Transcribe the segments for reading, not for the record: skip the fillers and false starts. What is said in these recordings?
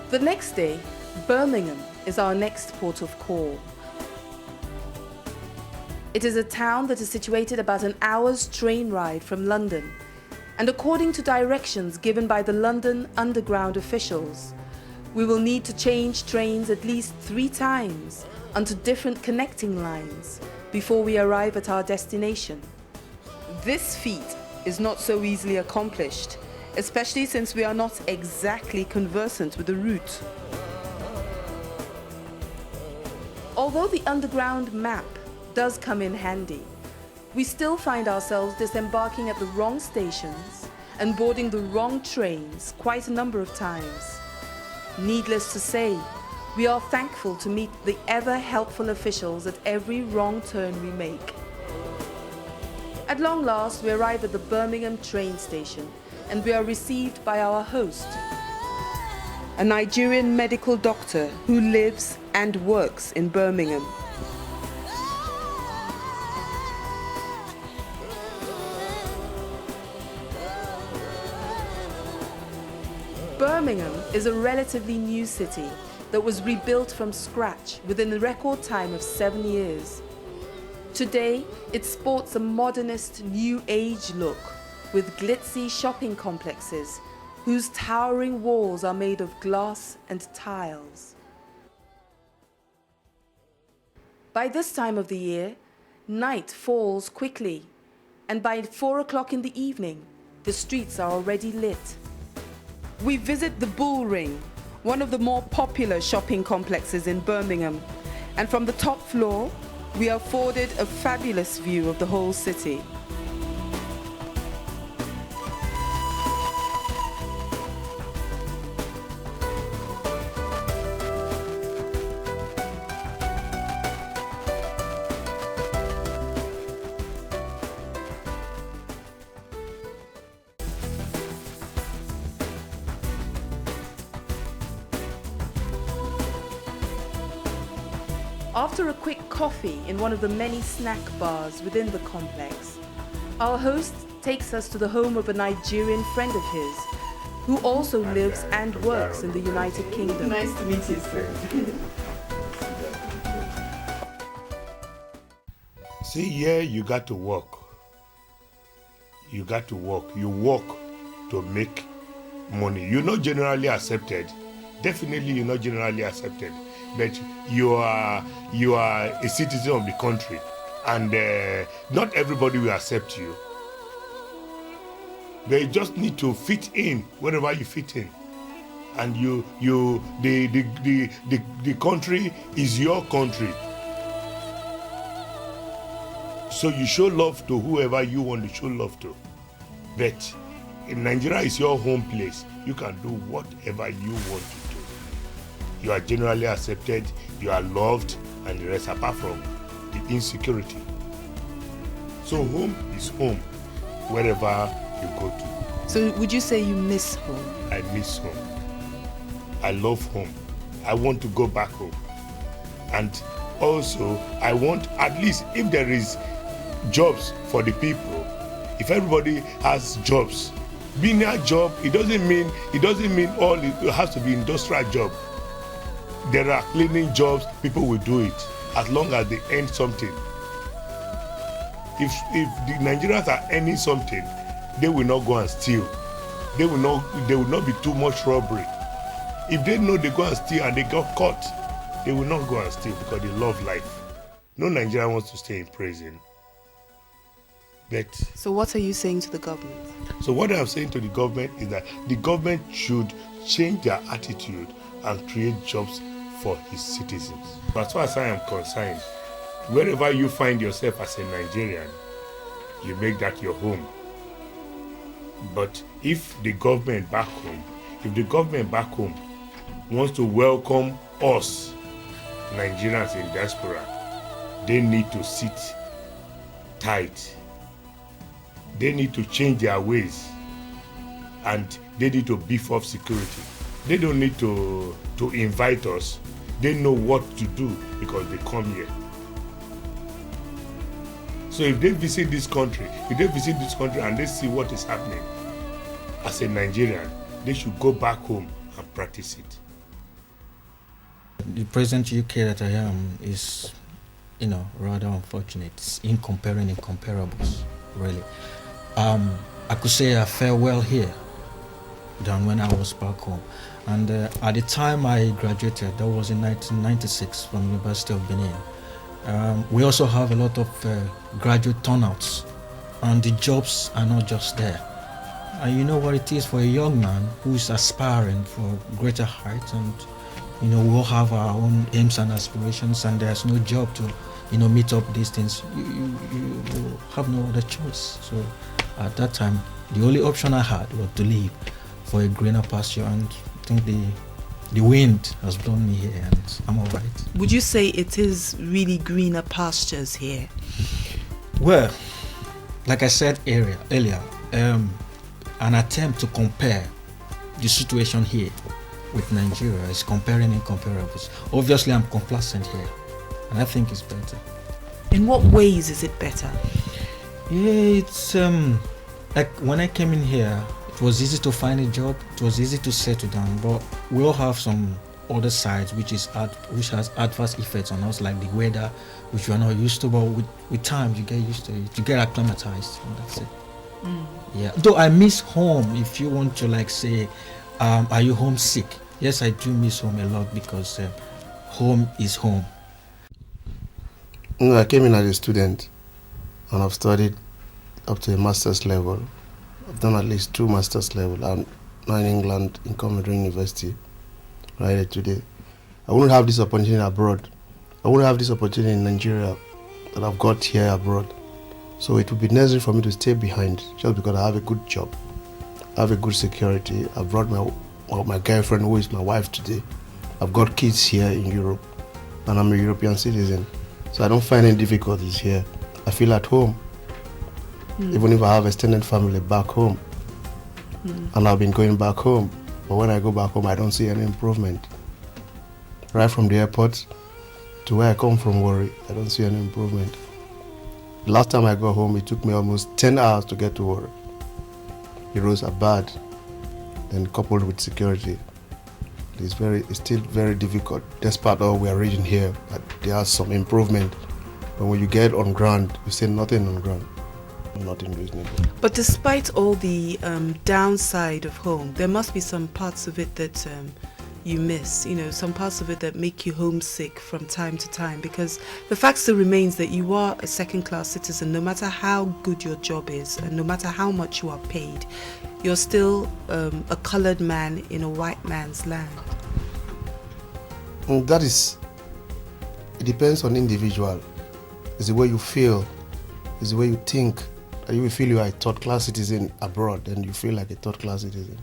The next day, Birmingham is our next port of call. It is a town that is situated about an hour's train ride from London, and according to directions given by the London Underground officials, we will need to change trains at least 3 times onto different connecting lines before we arrive at our destination. This feat is not so easily accomplished, especially since we are not exactly conversant with the route. Although the underground map does come in handy, we still find ourselves disembarking at the wrong stations and boarding the wrong trains quite a number of times. Needless to say, we are thankful to meet the ever helpful officials at every wrong turn we make. At long last, we arrive at the Birmingham train station and we are received by our host, a Nigerian medical doctor who lives and works in Birmingham. Birmingham is a relatively new city that was rebuilt from scratch within a record time of 7 years. Today, it sports a modernist new age look with glitzy shopping complexes whose towering walls are made of glass and tiles. By this time of the year, night falls quickly, and by 4 o'clock in the evening, the streets are already lit. We visit the Bull Ring, one of the more popular shopping complexes in Birmingham, and from the top floor, we are afforded a fabulous view of the whole city. After a quick coffee in one of the many snack bars within the complex, our host takes us to the home of a Nigerian friend of his, who also lives and works in the United Kingdom. Nice to meet you, sir. See, here you got to work. You got to work. You work to make money. You're not generally accepted. Definitely you're not generally accepted. But you are a citizen of the country, and not everybody will accept you. They just need to fit in wherever you fit in, and the country is your country. So you show love to whoever you want to show love to. But in Nigeria is your home place. You can do whatever you want to do. You are generally accepted, you are loved, and the rest, apart from the insecurity. So home is home, wherever you go to. So would you say you miss home? I miss home. I love home. I want to go back home. And also, I want, at least if there is jobs for the people, if everybody has jobs, being a job, it doesn't mean all it has to be industrial job. There are cleaning jobs, people will do it as long as they earn something. If the Nigerians are earning something, they will not go and steal. There will not be too much robbery. If they know they go and steal and they got caught, they will not go and steal because they love life. No Nigerian wants to stay in prison. But So what are you saying to the government? so what I'm saying to the government is that the government should change their attitude and create jobs for his citizens. As far as I am concerned, wherever you find yourself as a Nigerian, you make that your home. But if the government back home wants to welcome us, Nigerians in diaspora, they need to sit tight. They need to change their ways, and they need to beef up security. They don't need to invite us. They know what to do because they come here. So if they visit this country and they see what is happening as a Nigerian, they should go back home and practice it. the present UK that I am is, rather unfortunate. It's in comparing incomparables, really. I could say I fare well here than when I was back home. And at the time I graduated, that was in 1996 from University of Benin. We also have a lot of graduate turnouts, and the jobs are not just there. And you know what it is for a young man who is aspiring for greater heights, and we all have our own aims and aspirations, and there's no job to meet up these things. You have no other choice. So at that time, the only option I had was to leave for a greener pasture, and I think the wind has blown me here, and I'm all right. Would you say it is really greener pastures here? Well, like I said earlier, an attempt to compare the situation here with Nigeria is comparing incomparables. Obviously, I'm complacent here, and I think it's better. In what ways is it better? Yeah, it's like when I came in here, it was easy to find a job, it was easy to settle down, but we all have some other sides which has adverse effects on us, like the weather, which we are not used to, but with time you get used to it, you get acclimatized, and that's it. Yeah, though I miss home. If you want to say, are you homesick? Yes, I do miss home a lot, because home is home. I came in as a student, and I've studied up to a master's level. I've done at least 2 master's level. I'm now in England in Coventry University right today. I wouldn't have this opportunity abroad. I wouldn't have this opportunity in Nigeria that I've got here abroad. So it would be necessary for me to stay behind just because I have a good job. I have a good security. I've brought my girlfriend, who is my wife today. I've got kids here in Europe, and I'm a European citizen. So I don't find any difficulties here. I feel at home. Even if I have extended family back home. And I've been going back home. But when I go back home, I don't see any improvement. Right from the airport to where I come from, Warri, I don't see any improvement. The last time I got home, it took me almost 10 hours to get to Warri. The roads are bad. Then coupled with security, it's still very difficult. Despite all we are reading here, that there are some improvement. But when you get on ground, you see nothing on ground. Nothing reasonable. But despite all the downside of home, there must be some parts of it that you miss, some parts of it that make you homesick from time to time, because the fact still remains that you are a second-class citizen. No matter how good your job is, and no matter how much you are paid, you're still a colored man in a white man's land. It depends on the individual. It's the way you feel, it's the way you think. You feel you are a third-class citizen abroad, and you feel like a third-class citizen.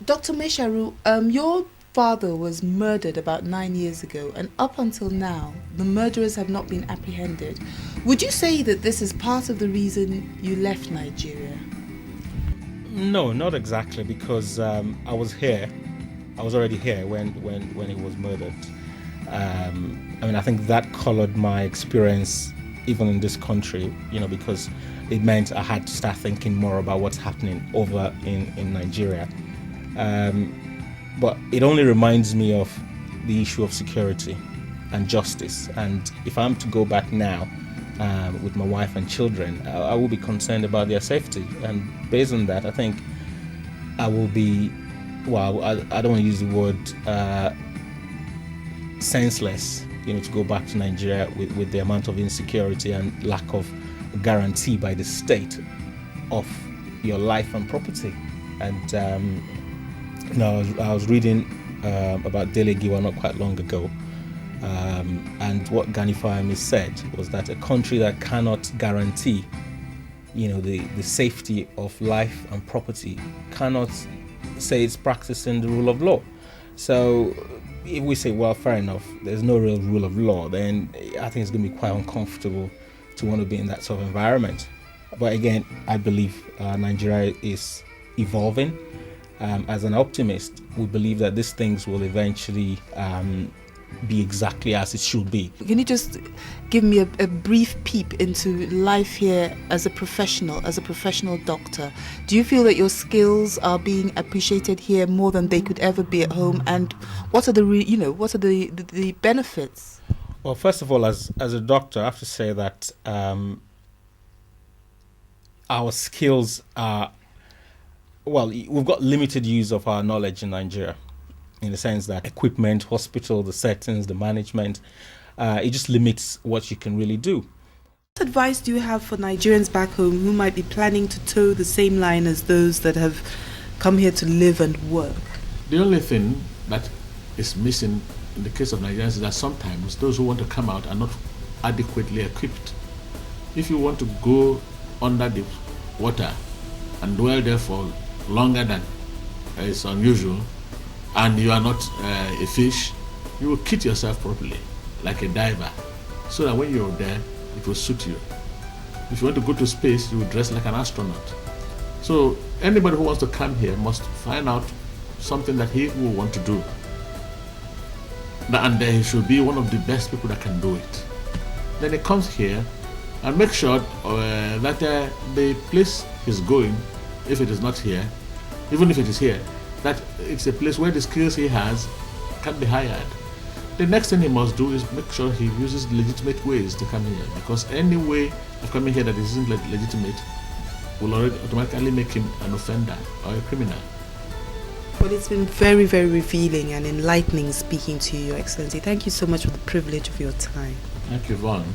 Dr. Mesharu, your father was murdered about 9 years ago, and up until now, the murderers have not been apprehended. Would you say that this is part of the reason you left Nigeria? No, not exactly, because I was here. I was already here when he was murdered. I think that colored my experience even in this country, because it meant I had to start thinking more about what's happening over in Nigeria. But it only reminds me of the issue of security and justice. And if I'm to go back now with my wife and children, I will be concerned about their safety. And based on that, I think I will be, I don't want to use the word senseless, to go back to Nigeria with the amount of insecurity and lack of guarantee by the state of your life and property. And I was reading about Dele Giwa not quite long ago, and what Gani Fahimi said was that a country that cannot guarantee the safety of life and property cannot say it's practicing the rule of law. So if we say, well, fair enough, there's no real rule of law, then I think it's going to be quite uncomfortable to want to be in that sort of environment. But again, I believe Nigeria is evolving. As an optimist, we believe that these things will eventually be exactly as it should be. Can you just give me a brief peep into life here as a professional doctor? Do you feel that your skills are being appreciated here more than they could ever be at home? And what are the benefits? Well, first of all, as a doctor, I have to say that our skills are, well, we've got limited use of our knowledge in Nigeria, in the sense that equipment, hospital, the settings, the management, it just limits what you can really do. What advice do you have for Nigerians back home who might be planning to toe the same line as those that have come here to live and work? The only thing that is missing in the case of Nigerians is that sometimes those who want to come out are not adequately equipped. If you want to go under the water and dwell there for longer than is unusual, and you are not a fish, you will kit yourself properly, like a diver, so that when you're there, it will suit you. If you want to go to space, you will dress like an astronaut. So anybody who wants to come here must find out something that he will want to do. And he should be one of the best people that can do it. Then he comes here and make sure that the place he's going, if it is not here, even if it is here, that it's a place where the skills he has can be hired. The next thing he must do is make sure he uses legitimate ways to come here, because any way of coming here that isn't legitimate will already automatically make him an offender or a criminal. Well, it's been very, very revealing and enlightening speaking to you, Your Excellency. Thank you so much for the privilege of your time. Thank you, Vaughn.